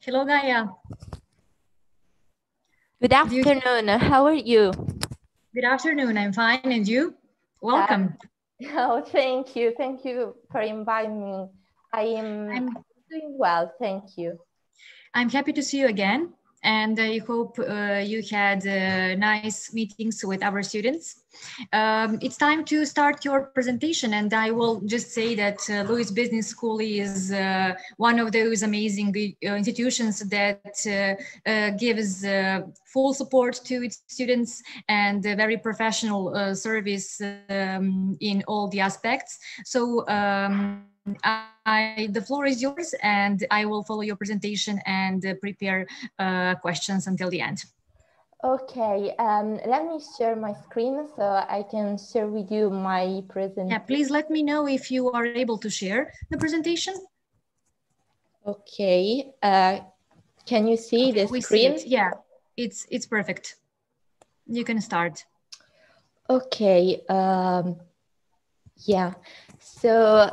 Hello, Gaia. Good afternoon. How are you? Good afternoon. I'm fine. And you? Welcome. Oh, thank you. Thank you for inviting me. I'm doing well. Thank you. I'm happy to see you again. And I hope you had nice meetings with our students. It's time to start your presentation, and I will just say that LUISS Business School is one of those amazing institutions that gives full support to its students and a very professional service in all the aspects. So the floor is yours, and I will follow your presentation and prepare questions until the end. Okay, let me share my screen so I can share with you my presentation. Yeah, please let me know if you are able to share the presentation. Okay, can you see the screen? We see it. Yeah, it's perfect. You can start. Okay, yeah. So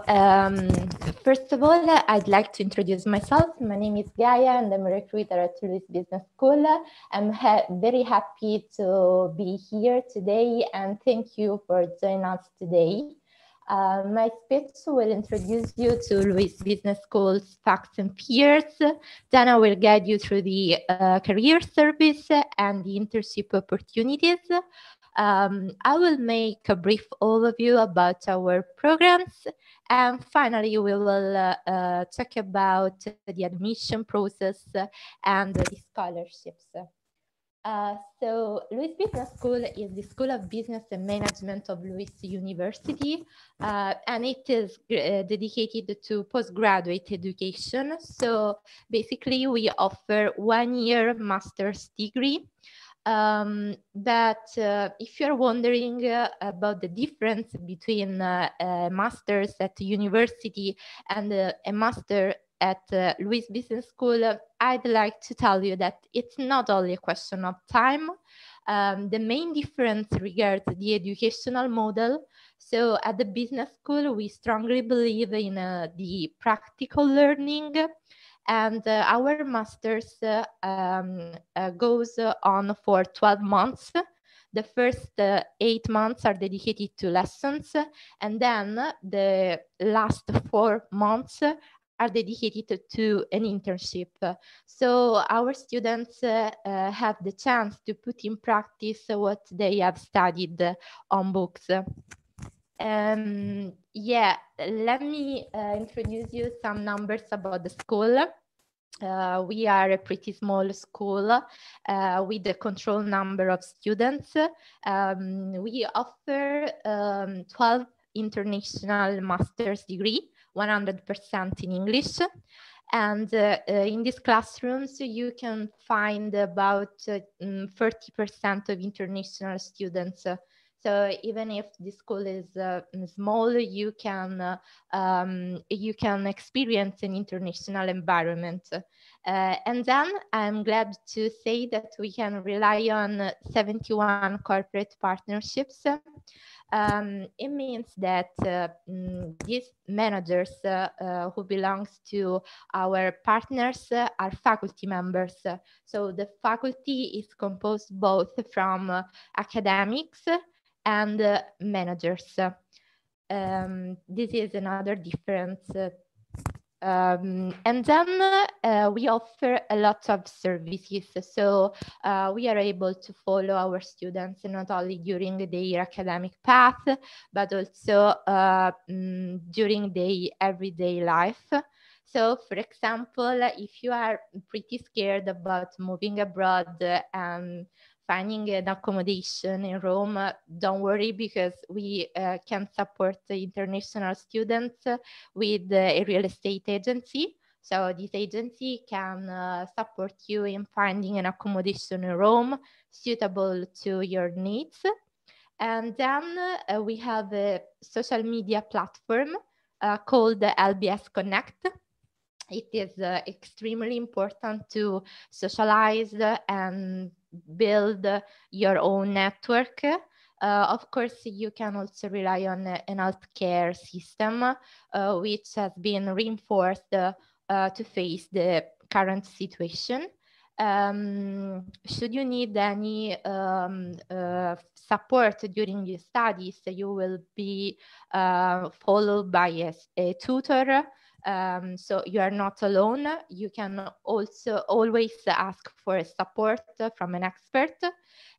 first of all, I'd like to introduce myself. My name is Gaia and I'm a recruiter at LUISS Business School. I'm very happy to be here today and thank you for joining us today. My speech will introduce you to LUISS Business School's facts and fears. Then I will guide you through the career service and the internship opportunities. I will make a brief overview about our programs, and finally we will talk about the admission process and the scholarships. So LUISS Business School is the School of Business and Management of LUISS University, and it is dedicated to postgraduate education. So basically we offer 1 year master's degree. If you're wondering about the difference between a master's at university and a master at LUISS Business School, I'd like to tell you that it's not only a question of time. The main difference regards the educational model. So at the business school, we strongly believe in the practical learning, and our master's goes on for 12 months. The first 8 months are dedicated to lessons, and then the last 4 months are dedicated to an internship. So our students have the chance to put in practice what they have studied on books. Yeah, let me introduce you some numbers about the school. We are a pretty small school with a control number of students. We offer 12 international master's degree, 100% in English. And in these classrooms, you can find about 30% of international students. So even if the school is small, you can experience an international environment. And then I'm glad to say that we can rely on 71 corporate partnerships. It means that these managers who belongs to our partners are faculty members. So the faculty is composed both from academics and managers. This is another difference. And then we offer a lot of services. So we are able to follow our students not only during their academic path, but also during their everyday life. So, for example, if you are pretty scared about moving abroad and finding an accommodation in Rome, don't worry, because we can support the international students with a real estate agency. So this agency can support you in finding an accommodation in Rome suitable to your needs. And then we have a social media platform called LBS Connect. It is extremely important to socialize and build your own network. Of course, you can also rely on an healthcare system, which has been reinforced to face the current situation. Should you need any support during your studies, you will be followed by a tutor. So you are not alone. You can also always ask for support from an expert.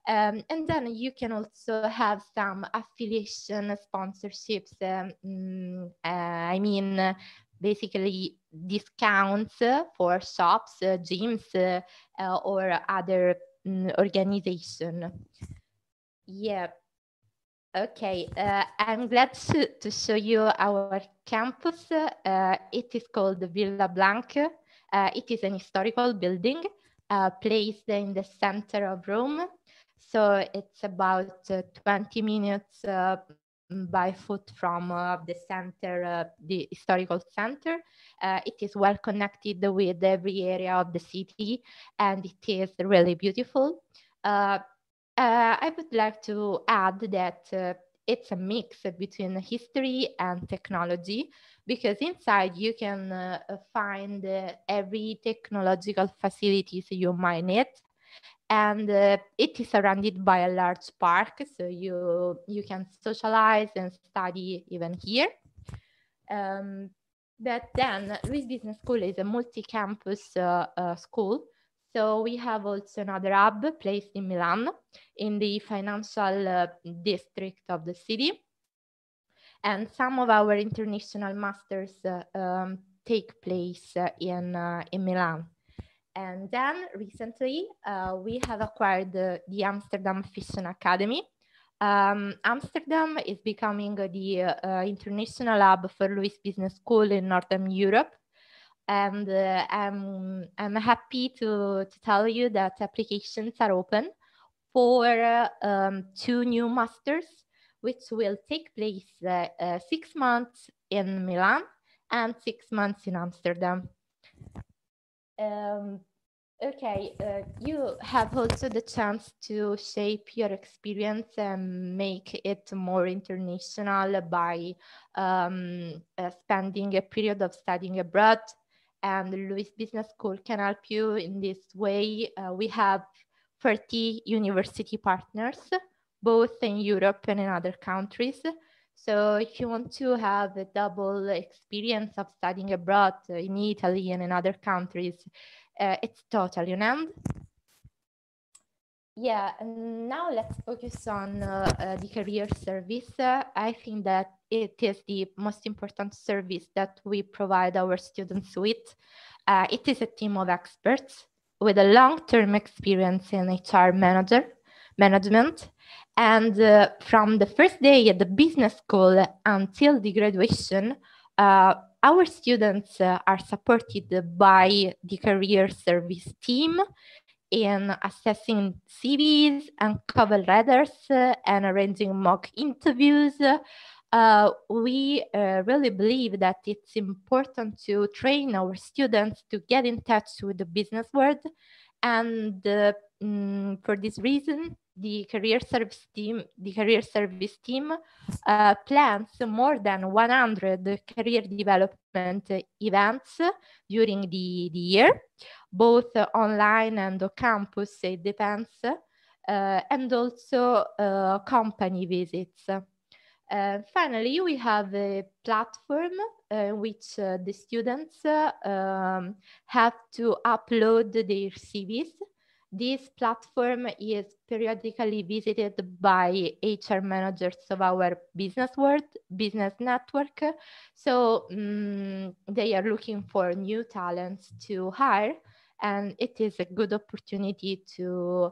And then you can also have some affiliation sponsorships. I mean, basically discounts for shops, gyms, or other organization. Yeah. Okay, I'm glad to show you our campus. It is called Villa Blanc. It is an historical building placed in the center of Rome. So it's about 20 minutes by foot from the center, the historical center. It is well connected with every area of the city, and it is really beautiful. I would like to add that it's a mix between history and technology, because inside you can find every technological facilities you might need, and it is surrounded by a large park, so you can socialize and study even here. But then LUISS Business School is a multi-campus school. So we have also another hub placed in Milan, in the financial district of the city. And some of our international masters take place in Milan. And then recently we have acquired the Amsterdam Fashion Academy. Amsterdam is becoming the international hub for LUISS Business School in Northern Europe. And I'm happy to tell you that applications are open for 2 new masters, which will take place 6 months in Milan and 6 months in Amsterdam. Okay, you have also the chance to shape your experience and make it more international by spending a period of studying abroad. And LUISS Business School can help you in this way. We have 30 university partners, both in Europe and in other countries. So if you want to have a double experience of studying abroad in Italy and in other countries, it's totally on hand. Yeah, and now let's focus on the career service. I think that it is the most important service that we provide our students with. It is a team of experts with a long-term experience in HR management. And from the first day at the business school until the graduation, our students are supported by the career service team in assessing CVs and cover letters and arranging mock interviews. We really believe that it's important to train our students to get in touch with the business world. And for this reason, the career service team plans more than 100 career development events during the year, both online and on campus, it depends, and also company visits. Finally, we have a platform which the students have to upload their CVs. This platform is periodically visited by HR managers of our business world, business network. So they are looking for new talents to hire, and it is a good opportunity to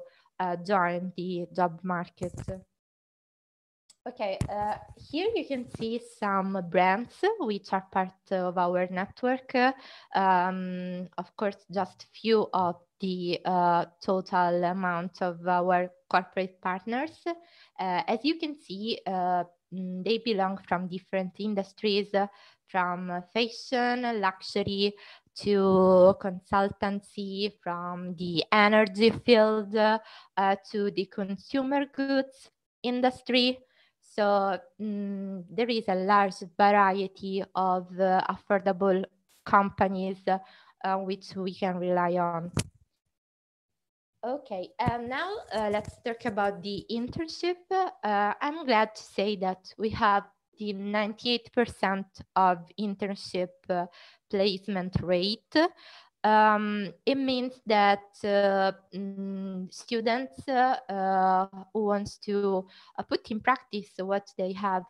join the job market. Okay, here you can see some brands which are part of our network. Of course, just few of the total amount of our corporate partners. As you can see, they belong from different industries, from fashion, luxury, to consultancy, from the energy field to the consumer goods industry. So there is a large variety of affordable companies which we can rely on. Okay, now let's talk about the internship. I'm glad to say that we have the 98% of internship placement rate. It means that students who wants to put in practice what they have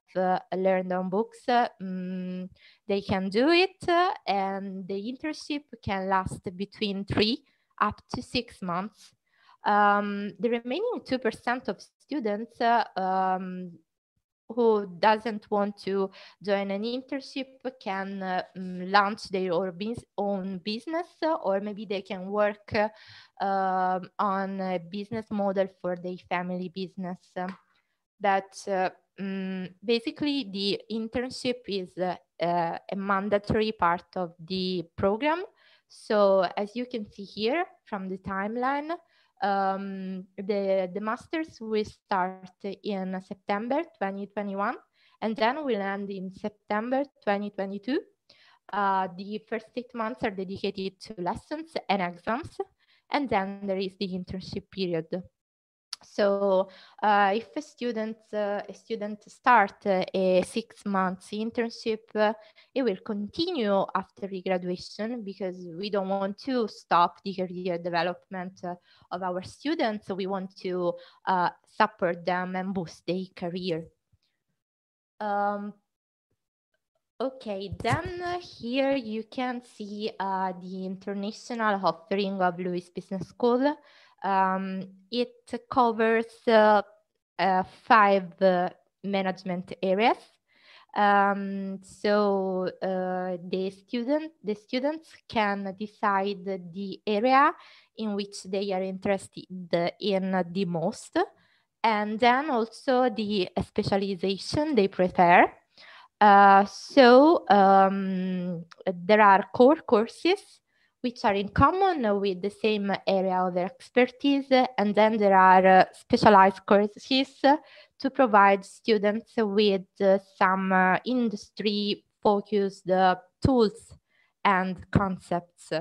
learned on books, they can do it, and the internship can last between 3 up to 6 months. The remaining 2% of students who doesn't want to join an internship can launch their own business, or maybe they can work on a business model for their family business. Basically, the internship is a mandatory part of the program. So as you can see here from the timeline, the masters will start in September 2021, and then will end in September 2022. The first 8 months are dedicated to lessons and exams, and then there is the internship period. So if a student start a 6 months internship, it will continue after graduation, because we don't want to stop the career development of our students. So we want to support them and boost their career. Okay, then here you can see the international offering of LUISS Business School. It covers 5 management areas. So the students can decide the area in which they are interested in the most, and then also the specialization they prefer. So there are core courses which are in common with the same area of expertise, and then there are specialized courses to provide students with some industry-focused tools and concepts.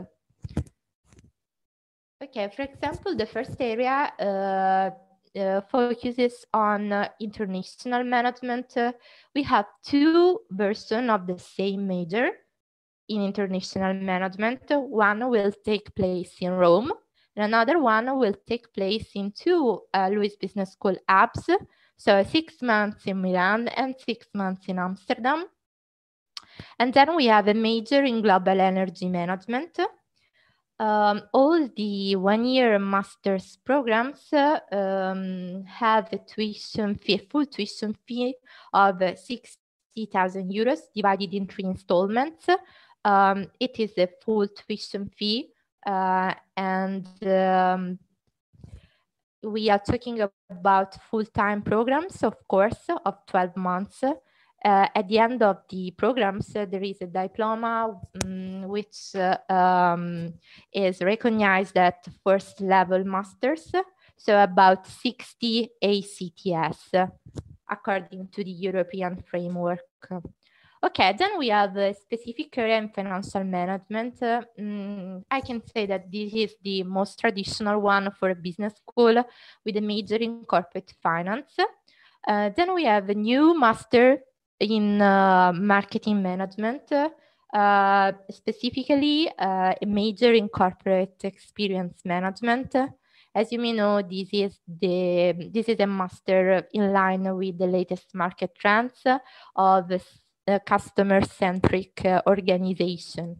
Okay, for example, the first area focuses on international management. We have 2 versions of the same major in international management. One will take place in Rome, and another one will take place in 2 LUISS Business School hubs. So 6 months in Milan and 6 months in Amsterdam. And then we have a major in global energy management. All the 1-year master's programs have a full tuition fee of 60,000 euros divided in 3 installments. It is a full tuition fee, and we are talking about full-time programs, of course, of 12 months. At the end of the programs, there is a diploma which is recognized at first level masters, so about 60 ACTS, according to the European framework. Okay, then we have a specific area in financial management. I can say that this is the most traditional one for a business school with a major in corporate finance. Then we have a new master in marketing management, specifically a major in corporate experience management. As you may know, this is a master in line with the latest market trends of customer-centric organization.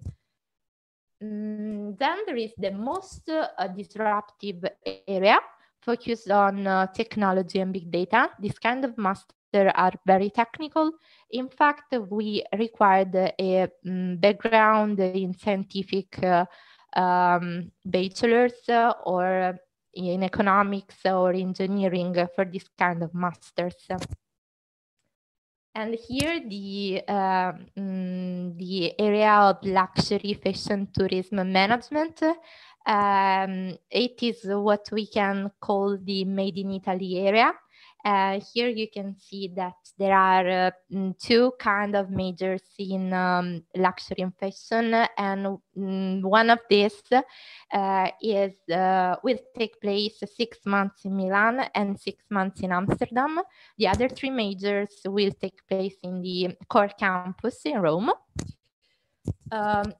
Then there is the most disruptive area focused on technology and big data. This kind of master are very technical. In fact, we required a background in scientific bachelor's or in economics or engineering for this kind of masters. And here the area of luxury fashion tourism management. It is what we can call the Made in Italy area. Here you can see that there are two kind of majors in luxury and fashion, and one of these will take place 6 months in Milan and 6 months in Amsterdam. The other three majors will take place in the core campus in Rome.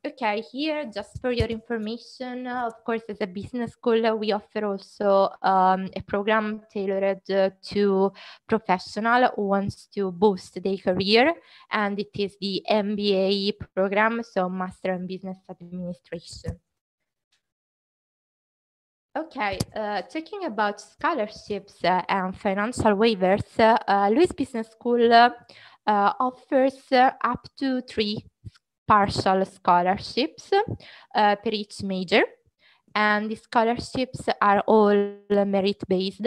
Okay, here, just for your information, of course, as a business school, we offer also a program tailored to professional who wants to boost their career, and it is the MBA program, so Master in Business Administration. Okay, talking about scholarships and financial waivers, LUISS Business School offers up to 3 partial scholarships per each major, and the scholarships are all merit-based.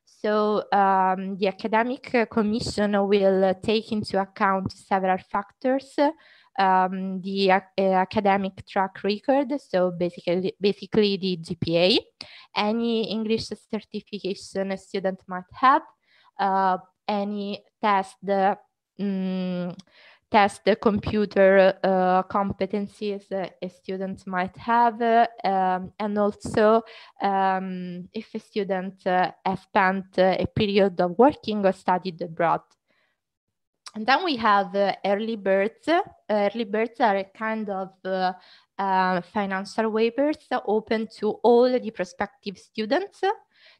So the academic commission will take into account several factors. The academic track record, so basically the GPA, any English certification a student might have, any test computer competencies a student might have, and also if a student has spent a period of working or studied abroad. And then we have early birds. Early birds are a kind of financial waivers open to all the prospective students.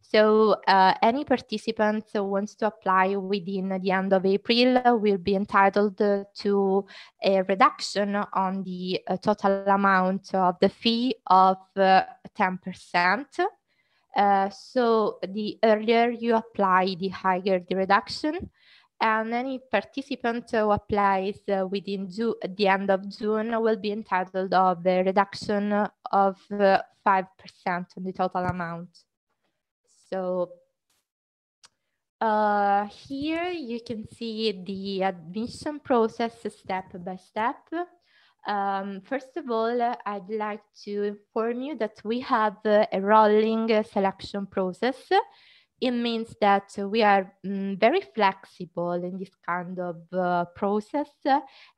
So any participant who wants to apply within the end of April will be entitled to a reduction on the total amount of the fee of 10%. So the earlier you apply, the higher the reduction. And any participant who applies within the end of June will be entitled of a reduction of 5% on the total amount. So here you can see the admission process step by step. First of all, I'd like to inform you that we have a rolling selection process. It means that we are very flexible in this kind of process,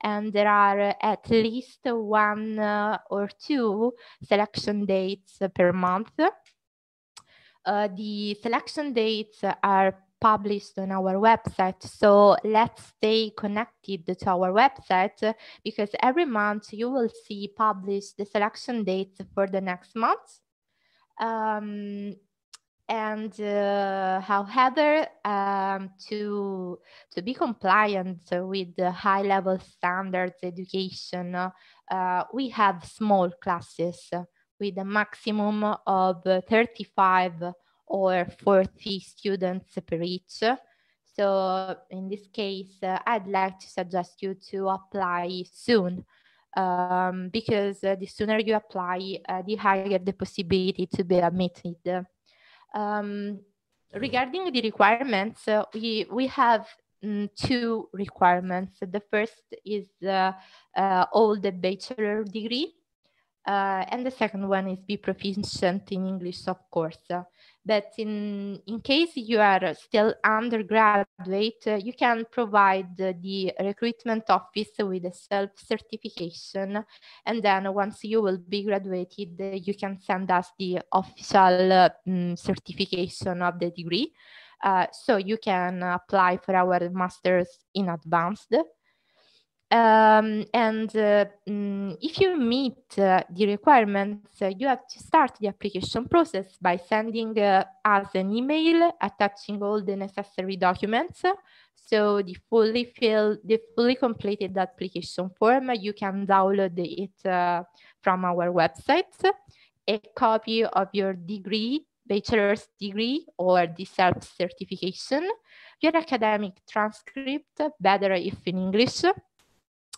and there are at least 1 or 2 selection dates per month. The selection dates are published on our website, so let's stay connected to our website because every month you will see published the selection dates for the next month. However, to be compliant with the high level standards education, we have small classes with a maximum of 35 or 40 students per each. So in this case, I'd like to suggest you to apply soon. Because the sooner you apply, the higher the possibility to be admitted. Regarding the requirements, we have 2 requirements. The first is all the bachelor degree, and the second one is be proficient in English, of course. But in case you are still undergraduate, you can provide the recruitment office with a self-certification, and then once you will be graduated, you can send us the official certification of the degree. So you can apply for our masters in advance. If you meet the requirements, you have to start the application process by sending us an email attaching all the necessary documents. So the fully completed application form, you can download it from our website. A copy of your degree, bachelor's degree, or the self-certification, your academic transcript, better if in English,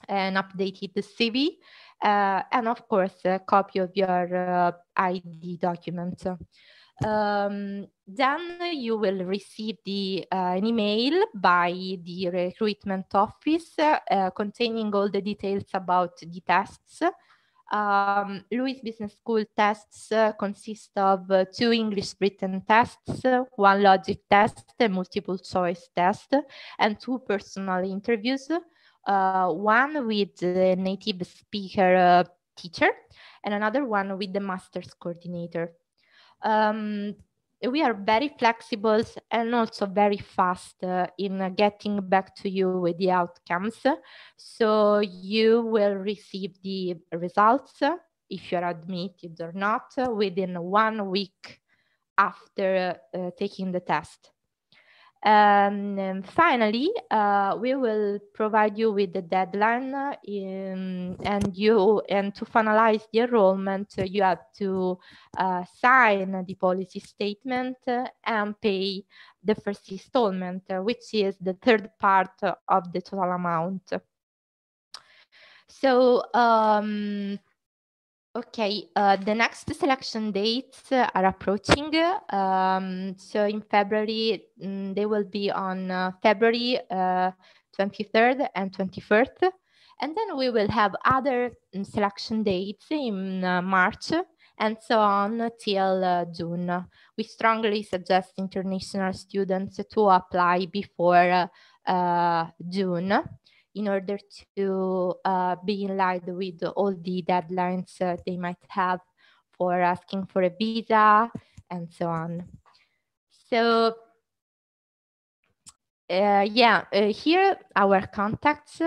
an updated CV, and of course a copy of your ID document. Then you will receive an email by the recruitment office containing all the details about the tests. LUISS Business School tests consist of 2 English written tests, 1 logic test, a multiple choice test, and 2 personal interviews, one with the native speaker teacher and another one with the master's coordinator. We are very flexible and also very fast in getting back to you with the outcomes. So you will receive the results, if you're admitted or not, within 1 week after taking the test. And finally, we will provide you with the deadline, and to finalize the enrollment, you have to sign the policy statement and pay the first installment, which is the 3rd part of the total amount. So okay, the next selection dates are approaching. So in February, they will be on February 23rd and 24th. And then we will have other selection dates in March and so on till June. We strongly suggest international students to apply before June, in order to be in line with all the deadlines they might have for asking for a visa and so on. So here our contacts.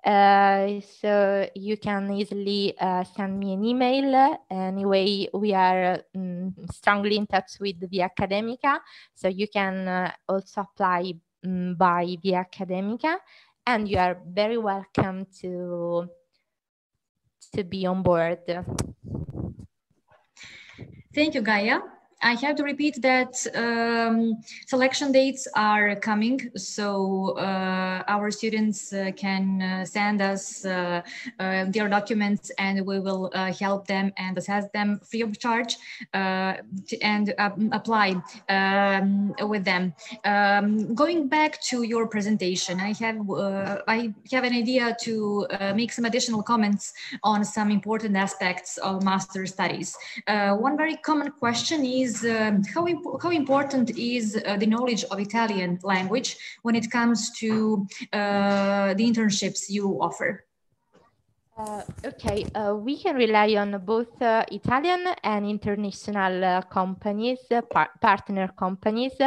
So you can easily send me an email. Anyway, we are strongly in touch with the Academica, so you can also apply by the Academica, and you are very welcome to be on board. Thank you, Gaia. I have to repeat that selection dates are coming, so our students can send us their documents, and we will help them and assess them free of charge and apply with them. Going back to your presentation, I have an idea to make some additional comments on some important aspects of master studies. One very common question is how important is the knowledge of Italian language when it comes to the internships you offer? Okay, we can rely on both Italian and international companies, partner companies.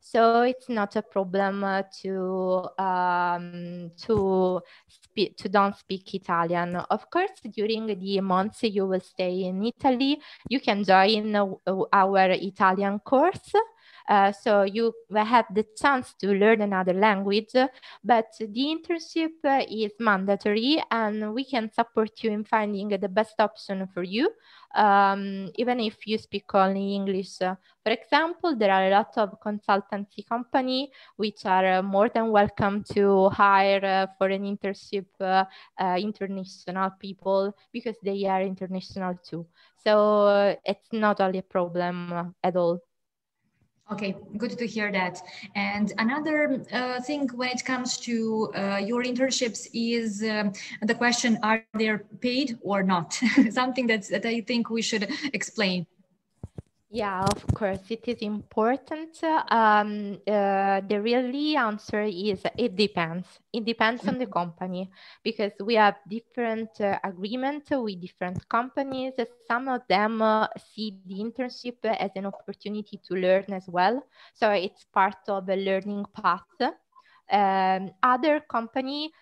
So it's not a problem to don't speak Italian. Of course, during the months you will stay in Italy, you can join our Italian course. So you have the chance to learn another language, but the internship is mandatory, and we can support you in finding the best option for you, even if you speak only English. For example, there are a lot of consultancy companies which are more than welcome to hire for an internship international people, because they are international too. So it's not only a problem at all. Okay, good to hear that. And another thing when it comes to your internships is the question, are they paid or not? Something that I think we should explain. Yeah, of course, it is important. The really answer is it depends. It depends on the company, because we have different agreements with different companies. Some of them see the internship as an opportunity to learn as well. So it's part of a learning path. Other company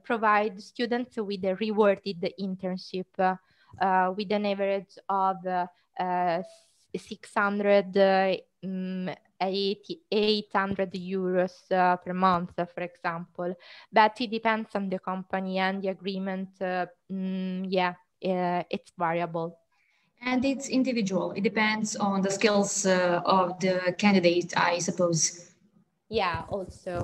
provide students with a rewarded internship with an average of 600, 800 euros per month, for example. But it depends on the company and the agreement. It's variable. And it's individual. It depends on the skills of the candidate, I suppose. Yeah, also.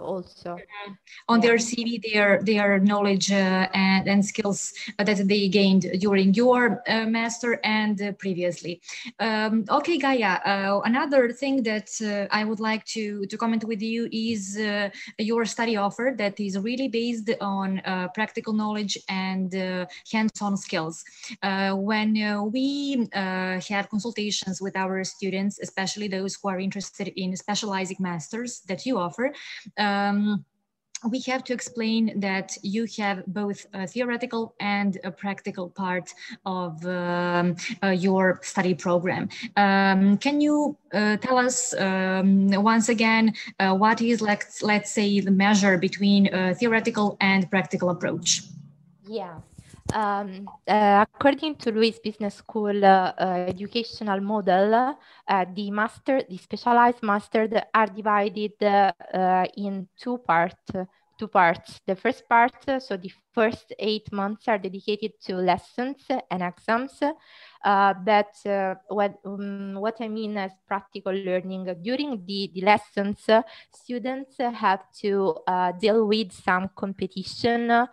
On Yeah. their CV, their knowledge and skills that they gained during your master and previously. Okay, Gaia. Another thing that I would like to comment with you is your study offer that is really based on practical knowledge and hands-on skills. When we have consultations with our students, especially those who are interested in specializing masters that you offer. We have to explain that you have both a theoretical and a practical part of your study program. Can you tell us once again what is, let's say, the measure between theoretical and practical approach? Yeah. According to LUISS Business School educational model, the specialized masters are divided in two parts. The first part, so the first 8 months are dedicated to lessons and exams. What I mean as practical learning, during the lessons, students have to deal with some competition,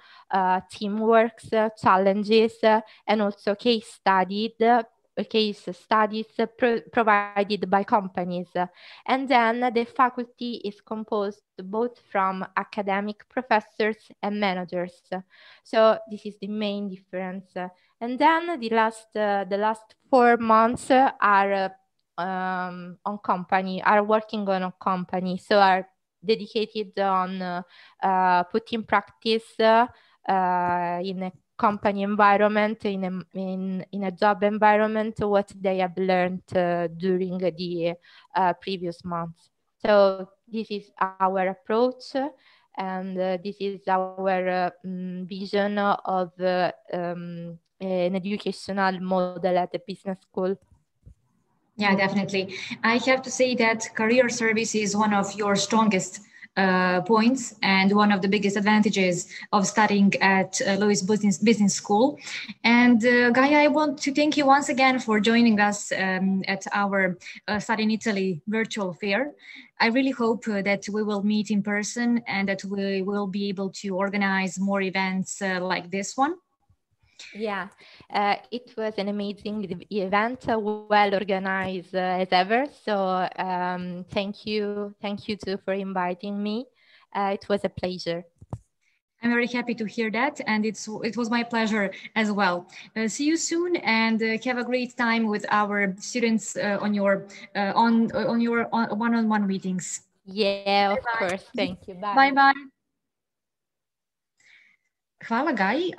teamwork, challenges, and also case studies provided by companies. And then the faculty is composed both from academic professors and managers. So this is the main difference. And then the last 4 months are working on a company, so are dedicated on putting practice in a company environment, in a job environment, what they have learned during the previous months. So this is our approach, and this is our vision of an educational model at the business school. Yeah, definitely. I have to say that career service is one of your strongest points and one of the biggest advantages of studying at LUISS Business School. And Gaia, I want to thank you once again for joining us at our Study in Italy virtual fair. I really hope that we will meet in person and that we will be able to organize more events like this one. Yeah, it was an amazing event, well organized as ever. So thank you too for inviting me. It was a pleasure. I'm very happy to hear that, and it was my pleasure as well. See you soon, and have a great time with our students on your one-on-one meetings. Yeah, of Bye course. Thank you. Bye. bye. Bye bye. Hvala, Gai.